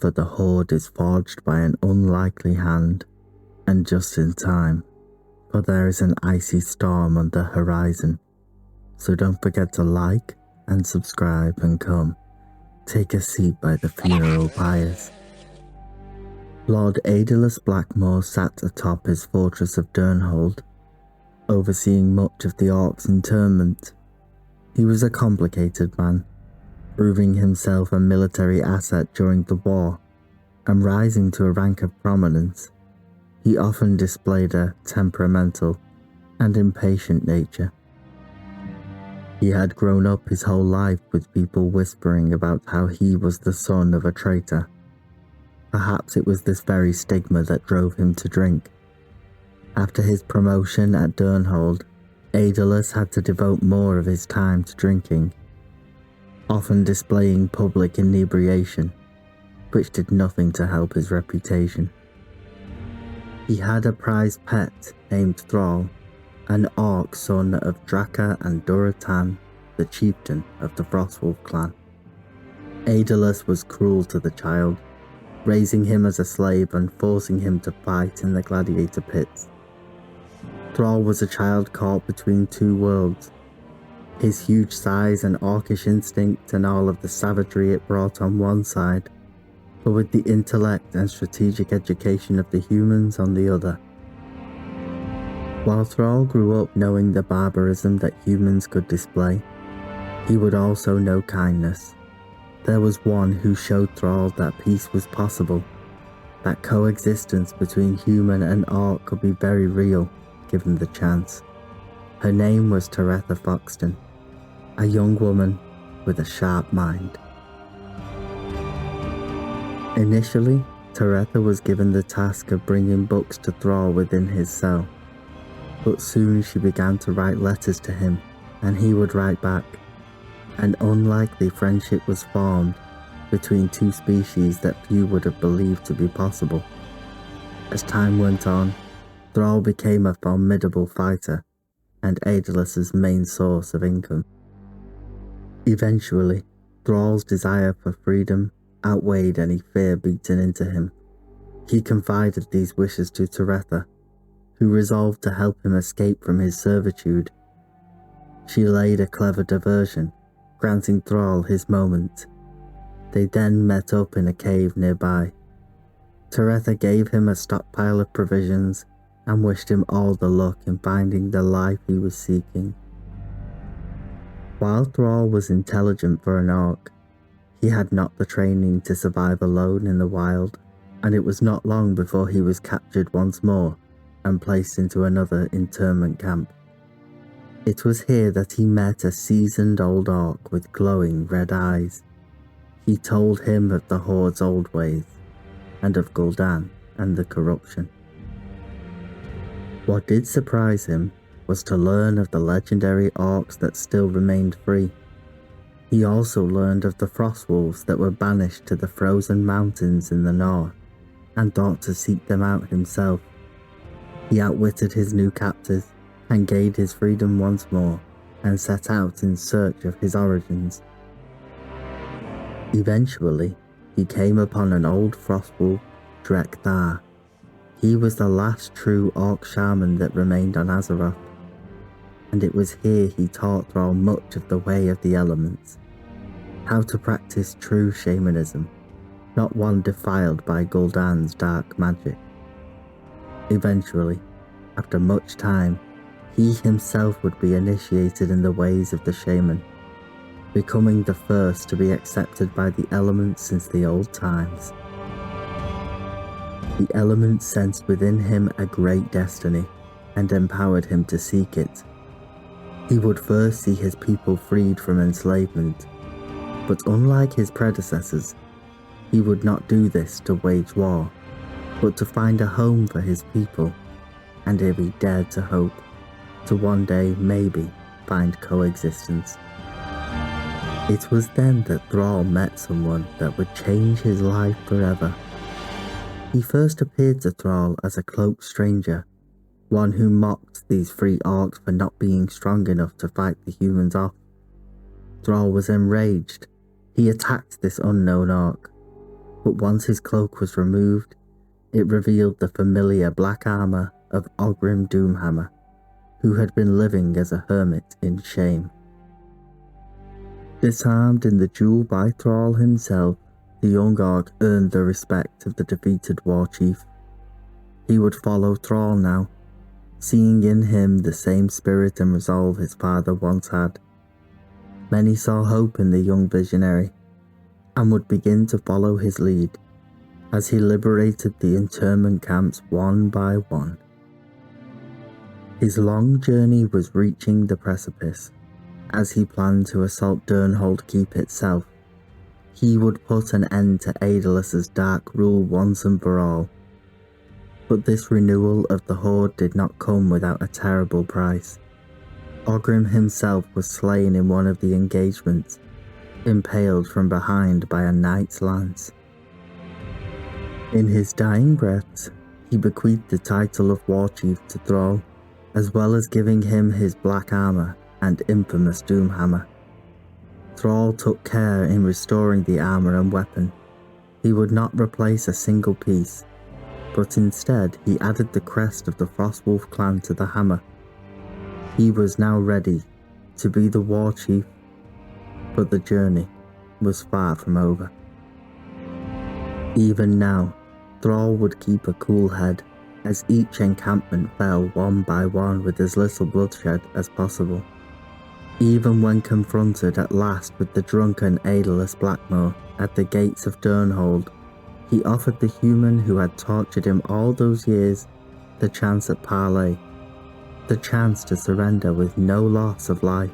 for the Horde is forged by an unlikely hand, and just in time, for there is an icy storm on the horizon. So don't forget to like and subscribe and come, take a seat by the funeral pyres. Lord Aedelus Blackmore sat atop his fortress of Durnhold, overseeing much of the Orcs' interment. He was a complicated man, proving himself a military asset during the war, and rising to a rank of prominence. He often displayed a temperamental and impatient nature. He had grown up his whole life with people whispering about how he was the son of a traitor. Perhaps it was this very stigma that drove him to drink. After his promotion at Durnhold, Aedelus had to devote more of his time to drinking, often displaying public inebriation, which did nothing to help his reputation. He had a prized pet named Thrall, an Orc son of Drek'thar and Durotan, the chieftain of the Frostwolf clan. Aedelus was cruel to the child, raising him as a slave and forcing him to fight in the gladiator pits. Thrall was a child caught between two worlds, his huge size and orcish instinct and all of the savagery it brought on one side, but with the intellect and strategic education of the humans on the other. While Thrall grew up knowing the barbarism that humans could display, he would also know kindness. There was one who showed Thrall that peace was possible, that coexistence between human and orc could be very real, given the chance. Her name was Teretha Foxton, a young woman with a sharp mind. Initially, Teretha was given the task of bringing books to Thrall within his cell, but soon she began to write letters to him, and he would write back. An unlikely friendship was formed between two species that few would have believed to be possible. As time went on, Thrall became a formidable fighter, and Aedelus's main source of income. Eventually, Thrall's desire for freedom outweighed any fear beaten into him. He confided these wishes to Teretha, who resolved to help him escape from his servitude. She laid a clever diversion, granting Thrall his moment. They then met up in a cave nearby. Teretha gave him a stockpile of provisions and wished him all the luck in finding the life he was seeking. While Thrall was intelligent for an orc, he had not the training to survive alone in the wild, and it was not long before he was captured once more and placed into another internment camp. It was here that he met a seasoned old orc with glowing red eyes. He told him of the Horde's old ways, and of Gul'dan and the corruption. What did surprise him was to learn of the legendary orcs that still remained free. He also learned of the frostwolves that were banished to the frozen mountains in the north, and thought to seek them out himself. He outwitted his new captors, and gained his freedom once more, and set out in search of his origins. Eventually, he came upon an old frostwolf, Drek'thar. He was the last true orc shaman that remained on Azeroth, and it was here he taught Thrall much of the way of the elements, how to practice true shamanism, not one defiled by Gul'dan's dark magic. Eventually, after much time, he himself would be initiated in the ways of the shaman, becoming the first to be accepted by the elements since the old times. The elements sensed within him a great destiny, and empowered him to seek it. He would first see his people freed from enslavement, but unlike his predecessors, he would not do this to wage war, but to find a home for his people, and if he dared to hope, to one day maybe find coexistence. It was then that Thrall met someone that would change his life forever. He first appeared to Thrall as a cloaked stranger, one who mocked these free orcs for not being strong enough to fight the humans off. Thrall was enraged. He attacked this unknown orc. but once his cloak was removed, it revealed the familiar black armor of Ogrim Doomhammer, who had been living as a hermit in shame. Disarmed in the duel by Thrall himself, the young Orc earned the respect of the defeated Warchief. He would follow Thrall now, seeing in him the same spirit and resolve his father once had. Many saw hope in the young visionary, and would begin to follow his lead, as he liberated the internment camps one by one. His long journey was reaching the precipice, as he planned to assault Durnhold Keep itself. He would put an end to Aedelus's dark rule once and for all. But this renewal of the Horde did not come without a terrible price. Ogrim himself was slain in one of the engagements, impaled from behind by a knight's lance. In his dying breaths, he bequeathed the title of Warchief to Thrall, as well as giving him his black armor and infamous Doomhammer. Thrall took care in restoring the armor and weapon. He would not replace a single piece, but instead he added the crest of the Frostwolf clan to the hammer. He was now ready to be the Warchief, but the journey was far from over. Even now, Thrall would keep a cool head, as each encampment fell one by one with as little bloodshed as possible. Even when confronted at last with the drunken Aedelus Blackmoor at the gates of Durnhold, he offered the human who had tortured him all those years the chance at parley, the chance to surrender with no loss of life.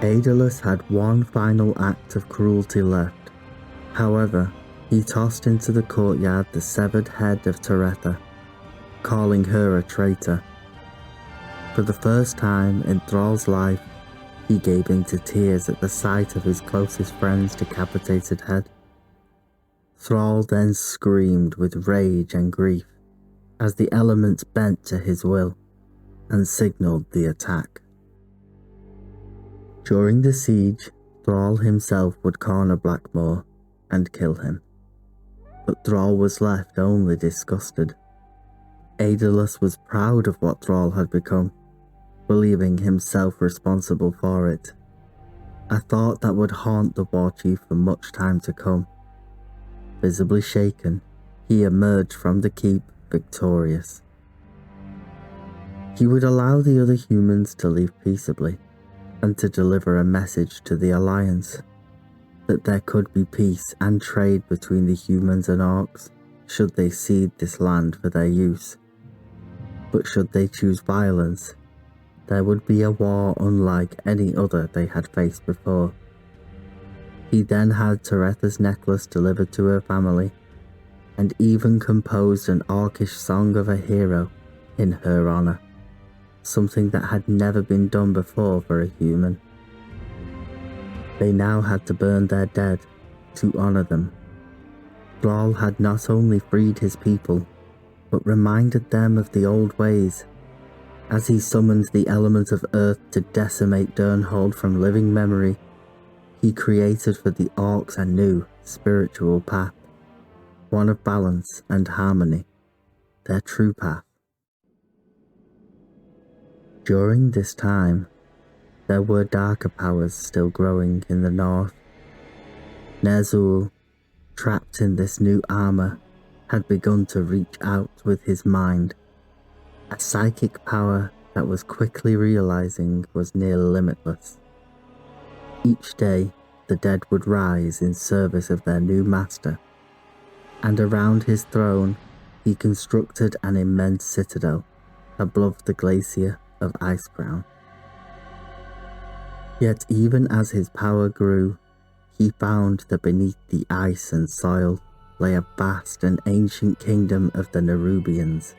Aedelus had one final act of cruelty left. However, he tossed into the courtyard the severed head of Trek'thar, calling her a traitor. For the first time in Thrall's life, he gave in to tears at the sight of his closest friend's decapitated head. Thrall then screamed with rage and grief as the elements bent to his will and signalled the attack. During the siege, Thrall himself would corner Blackmoor and kill him, but Thrall was left only disgusted. Aedelus was proud of what Thrall had become, believing himself responsible for it, a thought that would haunt the Warchief for much time to come. Visibly shaken, he emerged from the keep victorious. He would allow the other humans to leave peaceably, and to deliver a message to the Alliance, that there could be peace and trade between the humans and Orcs, should they cede this land for their use. But should they choose violence, there would be a war unlike any other they had faced before. He then had Trek'thar's necklace delivered to her family, and even composed an Orcish song of a hero in her honour, something that had never been done before for a human. They now had to burn their dead to honour them. Thrall had not only freed his people, but reminded them of the old ways. As he summoned the element of earth to decimate Durnhold from living memory, he created for the Orcs a new spiritual path, one of balance and harmony, their true path. During this time, there were darker powers still growing in the north. Ner'zhul, trapped in this new armor, had begun to reach out with his mind, a psychic power that was quickly realizing was near limitless. Each day, the dead would rise in service of their new master, and around his throne, he constructed an immense citadel above the glacier of Icecrown. Yet even as his power grew, he found that beneath the ice and soil lay a vast and ancient kingdom of the Nerubians,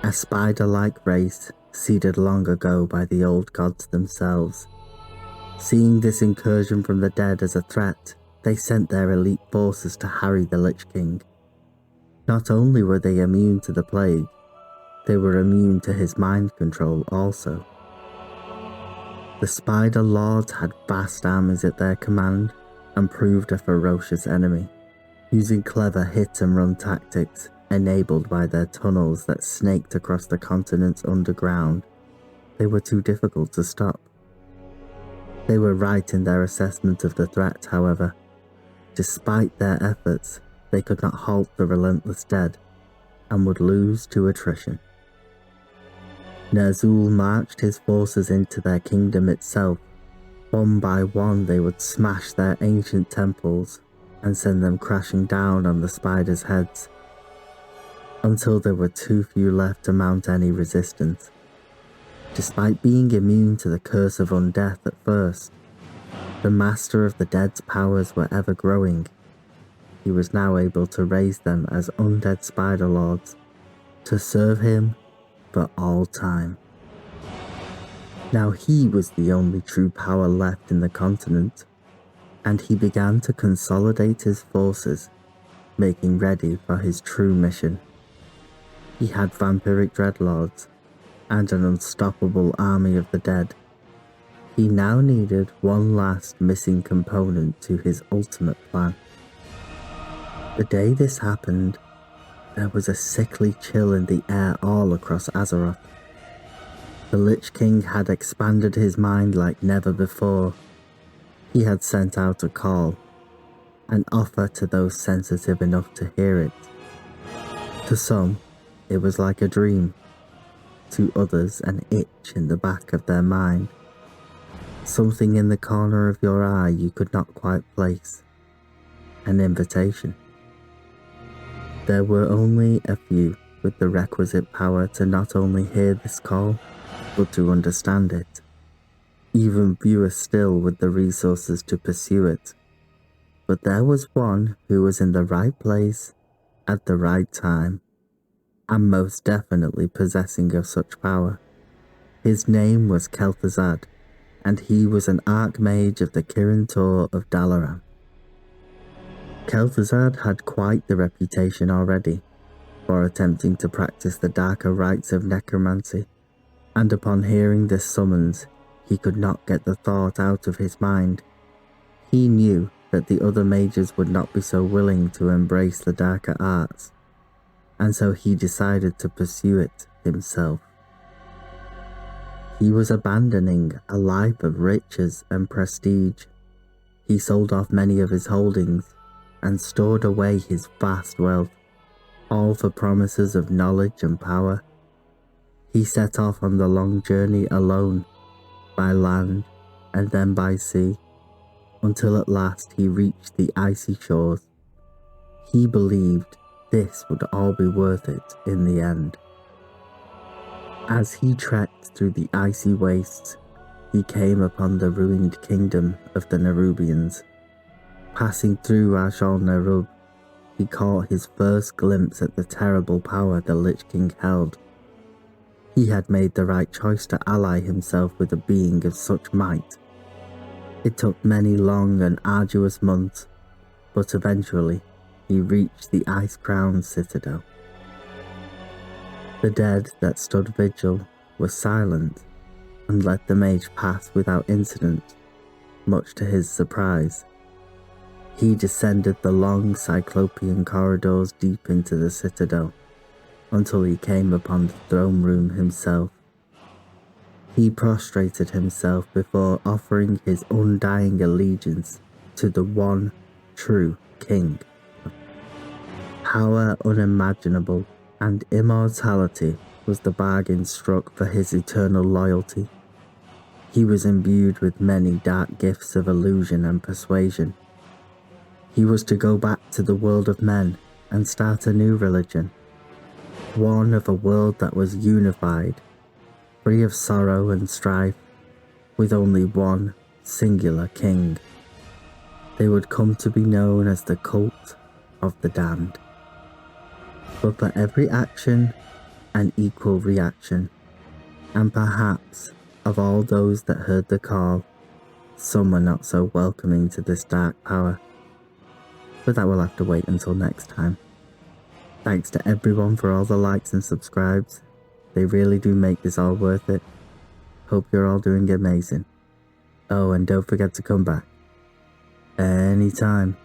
a spider-like race seeded long ago by the old gods themselves. Seeing this incursion from the dead as a threat, they sent their elite forces to harry the Lich King. Not only were they immune to the plague, they were immune to his mind control also. The Spider Lords had vast armies at their command and proved a ferocious enemy. using clever hit-and-run tactics enabled by their tunnels that snaked across the continent's underground. They were too difficult to stop. They were right in their assessment of the threat, however. Despite their efforts, they could not halt the relentless dead and would lose to attrition. Ner'zhul marched his forces into their kingdom itself. One by one they would smash their ancient temples and send them crashing down on the spiders' heads, until there were too few left to mount any resistance. Despite being immune to the curse of undeath at first, the Master of the Dead's powers were ever growing. He was now able to raise them as undead spider lords, to serve him for all time. Now he was the only true power left in the continent, and he began to consolidate his forces, making ready for his true mission. He had vampiric dreadlords and an unstoppable army of the dead. He now needed one last missing component to his ultimate plan. The day this happened, there was a sickly chill in the air all across Azeroth. The Lich King had expanded his mind like never before. He had sent out a call, an offer to those sensitive enough to hear it. To some, it was like a dream. To others, an itch in the back of their mind. Something in the corner of your eye you could not quite place. An invitation. There were only a few with the requisite power to not only hear this call, but to understand it. Even fewer still with the resources to pursue it. But there was one who was in the right place, at the right time, and most definitely possessing of such power. His name was Kel'Thuzad, and he was an archmage of the Kirin Tor of Dalaran. Kel'Thuzad had quite the reputation already for attempting to practice the darker rites of necromancy, and upon hearing this summons, he could not get the thought out of his mind. He knew that the other mages would not be so willing to embrace the darker arts, and so he decided to pursue it himself. He was abandoning a life of riches and prestige. He sold off many of his holdings and stored away his vast wealth, all for promises of knowledge and power. He set off on the long journey alone, by land and then by sea, until at last he reached the icy shores. He believed this would all be worth it in the end. As he trekked through the icy wastes, he came upon the ruined kingdom of the Nerubians. Passing through Azjol-Nerub, he caught his first glimpse at the terrible power the Lich King held. He had made the right choice to ally himself with a being of such might. It took many long and arduous months, but eventually he reached the ice-crowned citadel. The dead that stood vigil were silent and let the mage pass without incident, much to his surprise. He descended the long cyclopean corridors deep into the citadel, until he came upon the throne room himself. He prostrated himself before offering his undying allegiance to the one true king. Power unimaginable and immortality was the bargain struck for his eternal loyalty. He was imbued with many dark gifts of illusion and persuasion. He was to go back to the world of men and start a new religion, one of a world that was unified, free of sorrow and strife, with only one singular king. They would come to be known as the Cult of the Damned. But for every action, an equal reaction, and perhaps of all those that heard the call, some were not so welcoming to this dark power. But that will have to wait until next time. Thanks to everyone for all the likes and subscribes. They really do make this all worth it. Hope you're all doing amazing. Oh, and don't forget to come back anytime.